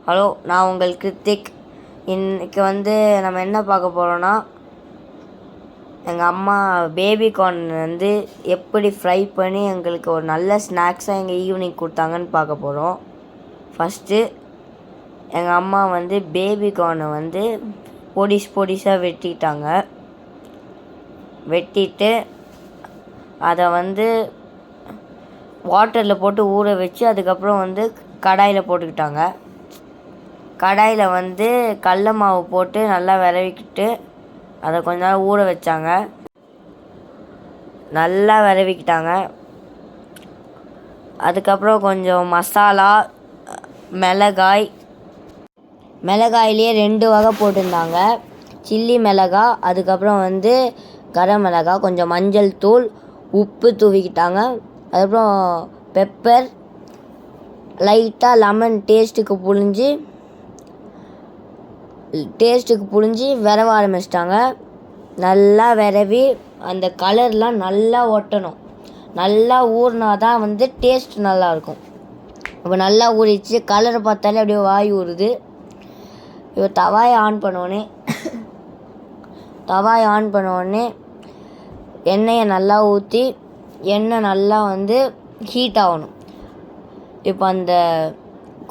Hello, நான் உங்கள் கிருத்திக். இன்றைக்கி நம்ம என்ன பார்க்க போகிறோன்னா, எங்கள் அம்மா பேபி கார்ன் எப்படி ஃப்ரை பண்ணி எங்களுக்கு ஒரு நல்ல ஸ்நாக்ஸாக எங்கள் ஈவினிங் கொடுத்தாங்கன்னு பார்க்க போகிறோம். ஃபஸ்ட்டு எங்கள் அம்மா பேபி கார்னை பொடிசாக வெட்டிட்டு அதை வாட்டரில் போட்டு ஊற வச்சு அதுக்கப்புறம் கடாயில் போட்டுக்கிட்டாங்க. கடாயில் கடல மாவு போட்டு நல்லா விரவிக்கிட்டு அதை கொஞ்ச நேரம் ஊற வச்சாங்க. நல்லா விரவிக்கிட்டாங்க. அதுக்கப்புறம் கொஞ்சம் மசாலா, மிளகாயிலே 2 வகை போட்டிருந்தாங்க. சில்லி மிளகாய், அதுக்கப்புறம் கரம் மிளகாய், கொஞ்சம் மஞ்சள் தூள், உப்பு தூவிக்கிட்டாங்க. அதுக்கப்புறம் பெப்பர், லைட்டாக லெமன் டேஸ்ட்டுக்கு புழிஞ்சு விரவ ஆரம்பிச்சிட்டாங்க. நல்லா விரவி அந்த கலர்லாம் நல்லா ஒட்டணும். நல்லா ஊறினா தான் டேஸ்ட் நல்லாயிருக்கும். இப்போ நல்லா ஊறிச்சு. கலரை பார்த்தாலே அப்படியே வாய் ஊறுது. இப்போ தவாயை ஆன் பண்ண உடனே எண்ணெயை நல்லா ஊற்றி எண்ணெய் நல்லா ஹீட் ஆகணும். இப்போ அந்த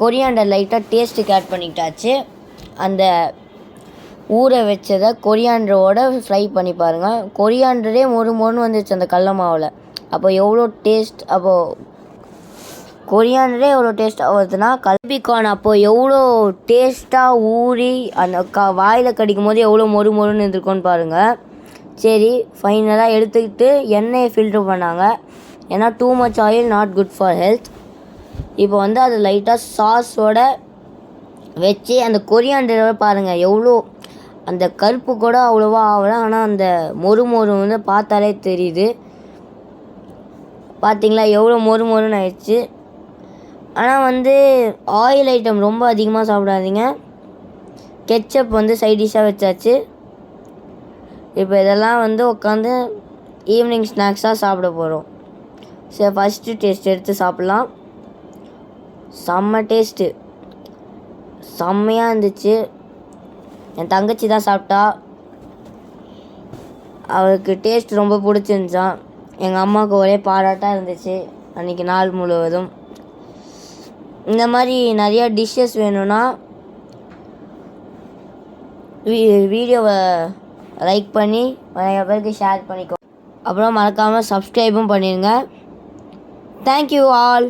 கொரியாண்டர் லைட்டாக டேஸ்ட்டுக்கு ஆட் பண்ணிக்கிட்டாச்சு. அந்த ஊற வச்சதை கொரியாண்டரோட ஃப்ரை பண்ணி பாருங்கள். கொரியாண்டரே மொறுன்னு வந்துச்சு அந்த கடல மாவில். அப்போ எவ்வளோ டேஸ்ட், கொரியாண்டரே எவ்வளோ டேஸ்ட்டாக வருதுன்னா பேபி கார்ன் அப்போது எவ்வளோ டேஸ்ட்டாக ஊறி அந்த வாயில் கடிக்கும் போது எவ்வளோ மொறுன்னு இருந்திருக்கோன்னு பாருங்கள். சரி, ஃபைனலாக எடுத்துக்கிட்டு எண்ணெயை ஃபில்ட்ரு பண்ணாங்க. ஏன்னா too much oil not good for health. இப்போ அது லைட்டாக சாஸோட வச்சு அந்த கொரியாண்டரோட பாருங்கள் எவ்வளோ அந்த கருப்பு கூட அவ்வளோவா ஆகலை. ஆனால் அந்த மொறு பார்த்தாலே தெரியுது. பார்த்திங்களா எவ்வளோ மொறுன்னு ஆயிடுச்சு. ஆனால் ஆயில் ஐட்டம் ரொம்ப அதிகமாக சாப்பிடாதீங்க. கெச்சப் சைட் டிஷ்ஷாக வச்சாச்சு. இப்போ இதெல்லாம் உட்காந்து ஈவினிங் ஸ்நாக்ஸாக சாப்பிட போகிறோம். சரி, ஃபஸ்ட்டு டேஸ்ட் எடுத்து சாப்பிட்லாம். செம்ம டேஸ்ட்டு, செம்மையாக இருந்துச்சு. என் தங்கச்சி தான் சாப்பிட்டா. அவளுக்கு டேஸ்ட் ரொம்ப பிடிச்சிருந்துச்சான். எங்கள் அம்மாவுக்கு ஒரே பாராட்டாக இருந்துச்சு அன்றைக்கி நாள் முழுவதும். இந்த மாதிரி நிறையா டிஷ்ஷஸ் வேணும்னா வீடியோவை லைக் பண்ணி நிறைய பேருக்கு ஷேர் பண்ணிக்கோ. அப்புறம் மறக்காமல் சப்ஸ்கிரைபும் பண்ணிடுங்க. Thank you all.